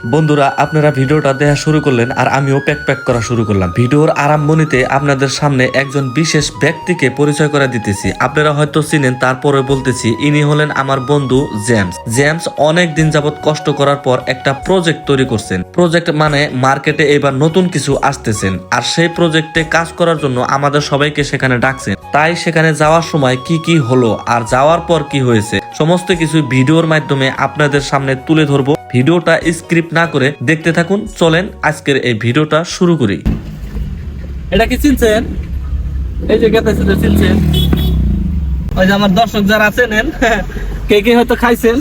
বন্ধুরা, আপনারা ভিডিওটা দেখা শুরু করলেন আর আমিও প্যাক প্যাক করা শুরু করলাম। ভিডিওর আরম্ভণীতে আপনাদের সামনে একজন বিশেষ ব্যক্তিকে পরিচয় করে দিতেছি। আপনারা হয়তো চিনেন, তারপরে বলতেছি, ইনি হলেন আমার বন্ধু জেমস। জেমস অনেক দিন যাবত কষ্ট করার পর একটা প্রজেক্ট তৈরি করছেন। প্রজেক্ট মানে মার্কেটে এবার নতুন কিছু আসতেছেন, আর সেই প্রজেক্টে কাজ করার জন্য আমাদের সবাইকে সেখানে ডাকছেন। তাই সেখানে যাওয়ার সময় কি কি হলো আর যাওয়ার পর কি হয়েছে সমস্ত কিছু ভিডিওর মাধ্যমে আপনাদের সামনে তুলে ধরবো। ভিডিওটা স্ক্রিপ্ট না করে দেখতে থাকুন। চলেন আজকের এই ভিডিওটা শুরু করি। এটা কি চিনছেন? এই যে গেতেছে চিনছেন? ওই যে আমার দর্শক যারা আছেন কে কে হয়তো খাইছেন,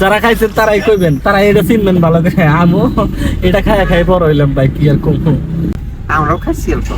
যারা খাইছেন তারাই কইবেন, তারা এটা চিনবেন ভালো করে। আমও এটা খাই খাই বড় হইলাম ভাই, কি আর কম। আমরাও খাইছি অল্প।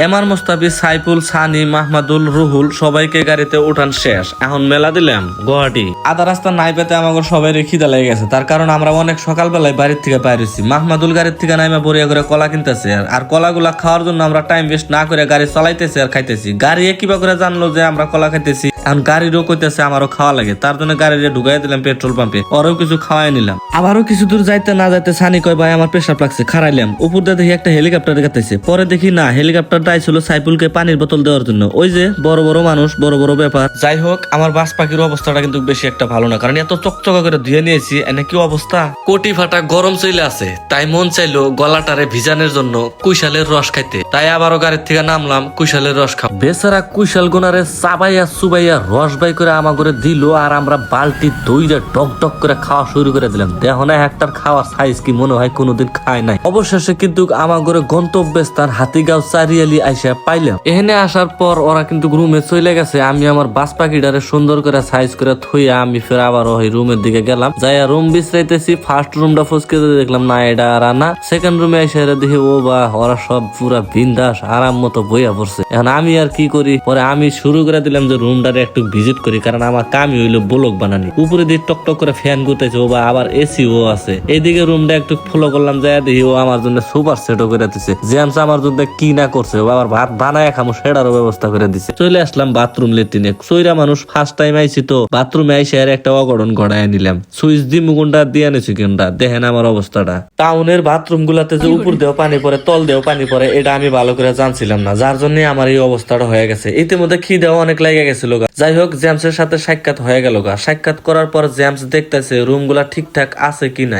এমআর মোস্তাফিজ, সাইফুল, সানি, মাহমুদুল, রুহুল সবাইকে গাড়িতে উঠান শেষ। এখন মেলা দিলাম গুয়াহাটি। আধা রাস্তা নাই পেতে আমাকে সবাই খিদা লেগে গেছে, তার কারণ আমরা অনেক সকালবেলায় বাড়ির থেকে বাইর হইছি। মাহমুদুল গাড়ির থেকে নাইমা বড়িয়া করে কলা কিনতেছে, আর কলাগুলা খাওয়ার জন্য আমরা টাইম ওয়েস্ট না করে গাড়ি চালাইতেছি আর খাইতেছি। গাড়ি কিবা করে জানলো যে আমরা কলা খাইতেছি, এখন গাড়িরও কইতেছে আমারও খাওয়া লাগে, তার জন্য গাড়িতে ঢুকাই দিলাম পেট্রোল পাম্পে। ওরও কিছু খাওয়াই নিলাম। আবারও কিছু দূর যাইতে না যাইতে সানি কয়, ভাই আমার প্রেসার লাগছে, খারাইলাম। উপর দিয়ে দেখি একটা হেলিকপ্টার দেখাইছে। পরে দেখি না, হেলিকপ্টারটা ছিল সাইফুলকে পানির বোতল দেওয়ার জন্য। ওই যে বড় বড় মানুষ, বড় বড় ব্যাপার। যাই হোক, আমার বাস পাখির অবস্থাটা কিন্তু বেশি একটা ভালো না, কারণ এত চকচকা করে ধুয়ে নিয়েছি। এনে কি অবস্থা, কোটি ফাটা গরম চলে আছে। তাই মন চাইলো গলাটারে ভিজানোর জন্য কুইশালের রস খাইতে। তাই আবারও গাড়ির থেকে নামলাম কুইশালের রস খাবো। বেচারা কুইশাল গোনারে চাবাইয়া চুবাইয়া রস বাই করে আমা করে দিল, আর আমরা বালতি দইটা টক টক করে খাওয়া শুরু করে দিলাম। দেখো না একটার খাওয়ার সাইজ কি মনে হয় কোনোদিন খায় নাই। অবশেষে কিন্তু আমা করে গন্তব্যস্থান হাতিগাঁও চারিয়ালি আইসা পাইলাম। এখানে আসার পর ওরা কিন্তু রুমে চলে গেছে। আমি আমার বাস পাখিটারে সুন্দর করে সাইজ করে থইয়া আমি ফের আবার ওই রুমের দিকে গেলাম। যাইয়া রুম বিছরাইতেছি। ফার্স্ট রুমটা ফসকে দেখলাম না, এটা আর না। সেকেন্ড রুমে এসে দেখি ও বা ওরা সব পুরা বিন্দাস আরাম মতো বইয়া পড়ছে। এখন আমি আর কি করি, পরে আমি শুরু করে দিলাম যে রুমটারে একটু ভিজিট করি, কারণ আমার কামই হইলো ব্লগ বানানি। উপরে দিয়ে টকটক করে ফ্যান ঘুরতেছে, ও বা আবার এসি ও আছে। এইদিকে রুমটা একটু ফলো করলাম, যাই দেখি ও আমার জন্য সুপার সেটও করে দিচ্ছে। জেমস আমার জন্য কি না করছে, ও আবার ভাত বানায় খামো সেটারও ব্যবস্থা করে দিছে। চলে আসলাম বাথরুম লেট্রিনে। সইরা মানুষ, ফার্স্ট টাইম আইছি তো বাথরুমে আইসে আর একটা অঘটন ঘটায় নিলাম। সুইচ দি মুগুনটা দিয়ে আনেছি কোনটা, দেখেন আমার অবস্থাটা। টাউনের বাথরুম গুলাতে যে উপর দেও পানি পরে, তল দেও পানি পরে, এটা আমি ভালো করে জানছিলাম না, যার জন্য আমার এই অবস্থাটা হয়ে গেছে। ইতিমধ্যে খিদেও অনেক লেগে গেছিল। যাই হোক, জেমসের সাথে সাক্ষাৎ হয়ে গেল। সাক্ষাৎ করার পর জেমস দেখতেছে রুম গুলা ঠিকঠাক আছে কিনা।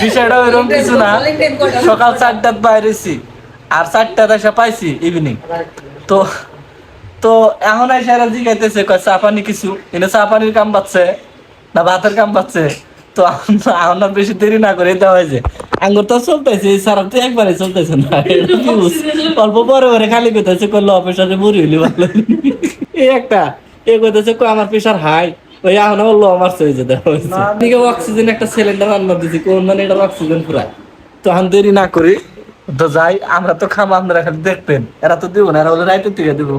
বিষয়টা এরকম কিছু না, সকাল 4টার বাইরেছি আর 4টার এসে পাইছি ইভিনিং। তো তো এখন এসে জিগাইতেছে চা পানি কিছু, এনে চা পানির কাম পাচ্ছে না ভাতের কাম পাচ্ছে। তো আমরা বেশি দেরি না করে দেওয়া হয়েছে। আঙ্গুর তো চলতেছে, সারা তো একবারে চলতেছে না। অল্প পরে পরে খালি করতেছে, করলো অফিসারে বুড়ি হইলি ভালো। এই একটা এ করতেছে, আমার প্রেশার হাই। ওই এখন বললো আমার হয়েছে দেওয়া হয়েছে। অক্সিজেন একটা সিলিন্ডার রান্না দিচ্ছি, কোন মানে এটা অক্সিজেন পুরাই। তো এখন দেরি না করি তো যাই। আমরা তো খাম, আপনারা খালি দেখবেন, এরা তো দিব না, এরা বলে রাইতের থেকে দিব।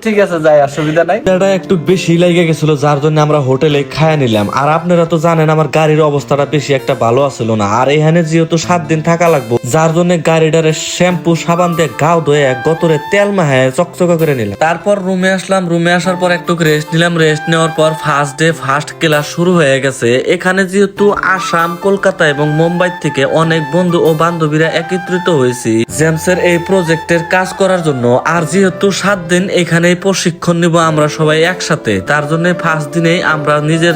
ঠিক আছে যাই, অসুবিধা নাই। এটা একটু বেশি লেগে গেছিল, যার জন্য আমরা হোটেলে খায়া নিলাম। আর আপনারা তো জানেন আমার গাড়ির অবস্থাটা বেশি একটা ভালো আছিল না, আর এখানে যেহেতু 7 দিন থাকা লাগবো, যার জন্য গাড়িটারে শ্যাম্পু সাবান দিয়ে গাও ধুয়ে গতরে তেল মাহায় চকচকা করে নিলাম। তারপর রুমে আসলাম। রুমে আসার পর একটু রেস্ট নিলাম। রেস্ট নেওয়ার পর ফার্স্ট ডে ফার্স্ট ক্লাস শুরু হয়ে গেছে। এখানে যেহেতু আসাম, কলকাতা এবং মুম্বাই থেকে অনেক বন্ধু ও বান্ধবীরা একত্রিত হয়েছি জেমসের এই প্রজেক্টের কাজ করার জন্য। আর যেহেতু 7 দিন এখানে প্রশিক্ষণ নিব আমরা সবাই একসাথে, তার জন্য ফার্স্ট দিনেই আমরা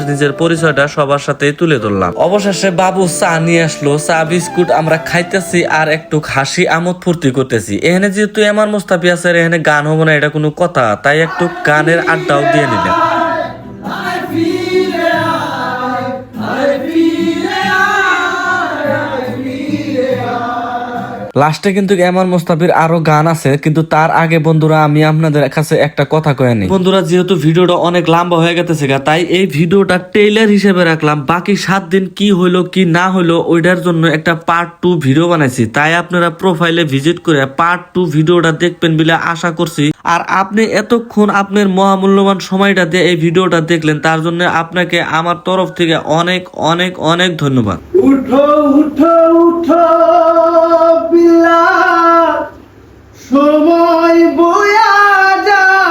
নিজের পরিচয়টা সবার সাথে তুলে ধরলাম। অবশেষে বাবু চা নিয়ে আসলো, চা বিস্কুট আমরা খাইতেছি আর একটু হাসি আমোদ ফুর্তি করতেছি। এখানে যেহেতু এমআর মোস্তাফিজ আছে, এখানে গান হবো না এটা কোনো কথা, তাই একটু গানের আড্ডাও দিয়ে নিলাম। লাস্টে কিন্তু এমআর মোস্তাফির আরো গান আছে, কিন্তু তার আগে বন্ধুরা আমি আপনাদের কাছে একটা কথা কয়ে নিই। বন্ধুরা, যেহেতু ভিডিওটা অনেক লম্বা হয়ে গেছে, তাই এই ভিডিওটা ট্রেইলার হিসেবে রাখলাম। বাকি 7 দিন কি হইলো কি না হইলো ওইটার জন্য একটা পার্ট 2 ভিডিও বানাইছি। তাই আপনারা প্রোফাইলে ভিজিট করে পার্ট 2 ভিডিওটা দেখবেন বলে আশা করছি। আর আপনি এতক্ষণ আপনার মহামূল্যবান সময়টা দিয়ে এই ভিডিওটা দেখলেন, তার জন্য আপনাকে আমার তরফ থেকে অনেক অনেক অনেক ধন্যবাদ। উঠো উঠো উঠো বিলাল, সময় বয়া যায়।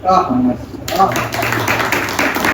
যায়